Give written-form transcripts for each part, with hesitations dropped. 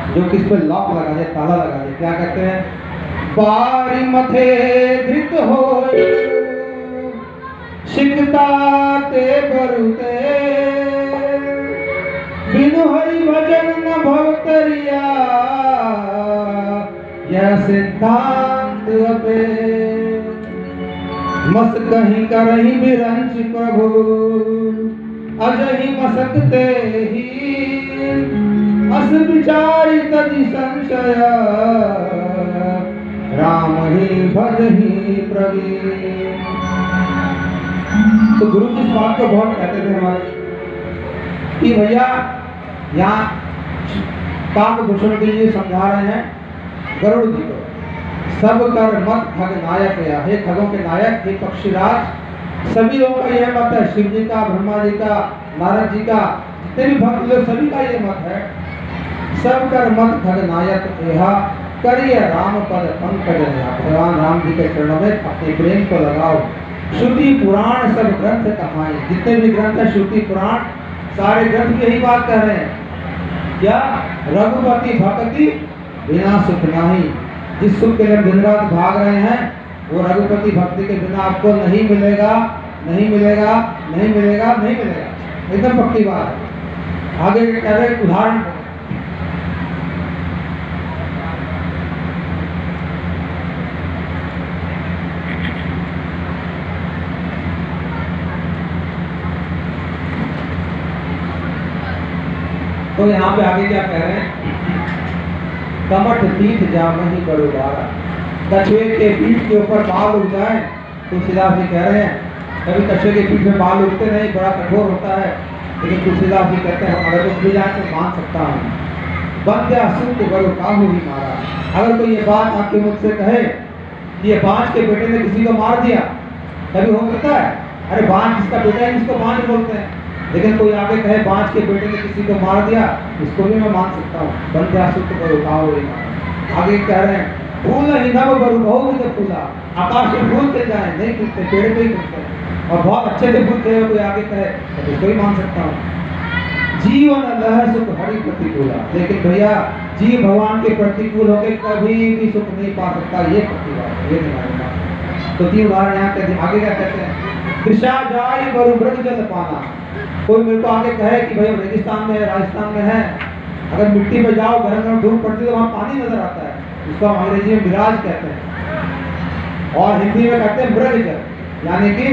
जो किस पे लॉक लगा दे, ताला लगा दे। क्या कहते हैं? बारी मथे धृत हो सिकता ते बरुते, बिनु हरि भजन न भवतरिया, यह सिद्धांत अपे। मस कहीं करही बिरंच प्रभु, अजहि मसकते ही, अस विचारि तजि संशय, राम ही भजहि प्रवीण। तो गुरु इस बात को बहुत कहते थे हमारे कि भैया यहाँ काकभूषण के लिए समझा रहे हैं गरुड़ जी को, सब कर मत खग नायक या, हे खगों के नायक, हे पक्षीराज। सभी लोगों का यह मत है, शिव जी का, ब्रह्मा जी का, नारद जी का, जितने भी भक्त लोग सभी का ये मत है। सब कर मत खग नायक यहा, करिए राम पद पंकज नेहा। भगवान राम जी के चरणों में अपने प्रेम को लगाओ। श्रुति पुराण सब ग्रंथ कहानी, जितने भी ग्रंथ है श्रुति पुराण सारे ग्रंथ यही बात कह रहे हैं। क्या? रघुपति भक्ति बिना सुख नहीं। जिस सुख के लिए दिन रात भाग रहे हैं वो रघुपति भक्ति के बिना आपको नहीं मिलेगा, नहीं मिलेगा, नहीं मिलेगा, नहीं मिलेगा। एकदम पक्की बात है। आगे कह रहे उदाहरण, तो यहाँ पे आगे क्या कह रहे हैं? कमठ पीठ जा वहीं करो बारा, कछुए के पीठ के ऊपर बाल उग जाए। तुलसीदास जी कह रहे हैं कभी कछुए के पीठ में बाल उगते नहीं, बड़ा कठोर होता है, लेकिन तुलसीदास जी कहते हैं अगर उग भी जाए तो मान सकता हूँ। बंध्या सुत बरु काहू ही मारा। अगर कोई ये बात आपके मुख से कहे कि ये बांझ के बेटे ने किसी को मार दिया, कभी हो सकता है? अरे बांझ जिसका बेटा है इसको बांझ बोलते हैं। लेकिन कोई आगे कहे बांझ के बेटे ने किसी को मार दिया, इसको भी मैं मान सकता हूँ। बंध्या सुत बरु काहू ही मारा। आगे कह रहे हैं फूल ही नभ बरु बहु जब फूला, आकाश में फूल खिल जाए नहीं खिलते, पेड़ पे ही खिलते हैं और बहुत अच्छे से फूल खिले। कोई आगे कहे तो इसको भी मान सकता हूँ। जीवन लह सुख हरि प्रतिकूला, लेकिन भैया जीव भगवान के प्रतिकूल होकर कभी भी सुख नहीं पा सकता, ये पक्की बात है, ये नहीं मानना। तो तीन उदाहरण यहाँ कहते हैं। आगे क्या कहते हैं? दिशा जाय बरु मृग जल पाना। कोई मेरे को आगे कहे कि भाई रेगिस्तान में है, राजस्थान में है, अगर मिट्टी में जाओ गरम गरम धूप पड़ती है तो वहाँ पानी नजर आता है, उसको हम अंग्रेजी में विराज कहते हैं और हिंदी में कहते हैं मृग जल, यानी कि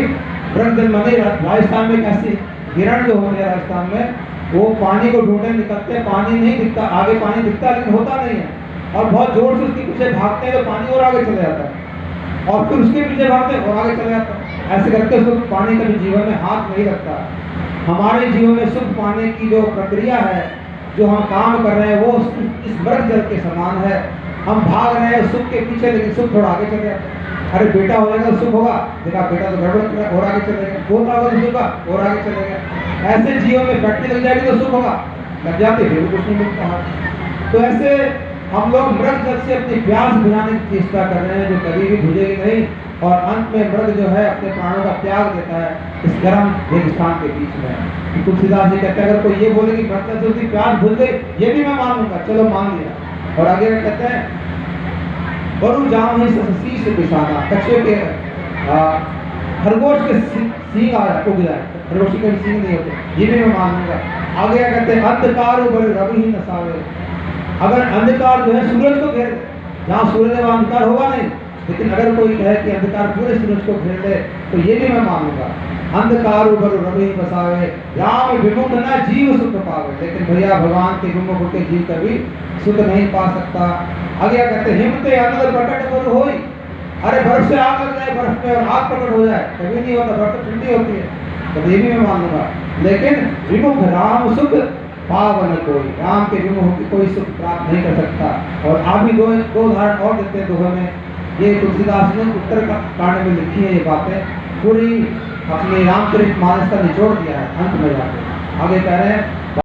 मृग जल माने राजस्थान में कैसी हिरण जो होते हैं राजस्थान में, वो पानी को ढूंढने निकलते हैं, पानी नहीं दिखता, आगे पानी दिखता लेकिन होता नहीं है और बहुत जोर से उसके पीछे भागते हैं तो पानी और आगे चले जाता है और फिर उसके पीछे भागते हैं और आगे चले जाता है। ऐसे करके सुख पाने कभी जीवन में हाथ नहीं रखता। हमारे जीवन में सुख पाने की जो प्रक्रिया है, जो हम काम कर रहे हैं, वो इस मृग जल के समान है। हम भाग रहे हैं सुख के पीछे, लेकिन सुख थोड़ा आगे चले जाता है। अरे बेटा हो जाएगा तो सुख होगा, देखा बेटा तो गड़बड़ और आगे चलेगा, पोता होगा तो सुख और आगे चलेगा। ऐसे जीवन में फैक्ट्री लग जाएगी तो सुख होगा, लग जाते फिर कुछ नहीं मिलता। तो ऐसे हम लोग मृग जल से अपनी प्यास बुझाने की चेष्टा कर रहे हैं, जो कभी भी बुझेगी नहीं और अंत में मृग जो है अपने प्राणों का त्याग देता है इस गर्म रेगिस्तान के बीच में। तुलसीदास जी कहते हैं अगर कोई ये बोले कि मृग जल से उसकी प्यास बुझ गई, ये भी मैं मान लूंगा, चलो मान लिया। और आगे कहते हैं बरु जाम ही शीश बिछाना, कछुए के खरगोश के सींग उग जाए, खरगोशी के सींग नहीं होते, ये भी मैं मान लूंगा। आगे क्या कहते हैं अंधकार बड़े रवि ही नसावे। अगर अंधकार जो है सूरज को घेर, जहाँ सूरज वहाँ अंधकार होगा नहीं, लेकिन अगर कोई कहे कि अंधकार पूरे सूरज को घेर ले तो ये भी मैं मानूंगा। अंधकार बरु रवि बसावे, राम विमुख न जीव सुख पावे। लेकिन भैया भगवान के विमुख होकर जीव कभी सुख नहीं पा सकता। आगे कहते हैं हिमते अनल प्रकट बरु होई। अरे बर्फ से आग लग जाए, बर्फ में और आग प्रकट हो जाए, कभी नहीं होता, बर्फ ठंडी होती है, तो ये भी मैं मान लूंगा। लेकिन विमुख राम सुख पावन कोई, राम के विमुख कोई सुख प्राप्त नहीं कर सकता। और आप भी दो उदाहरण और देते हैं दोहे में। ये तुलसीदास ने उत्तर कांड में लिखी है ये बातें, पूरी अपने रामचरितमानस का निचोड़ दिया है अंत में जाकर। आगे कह रहे हैं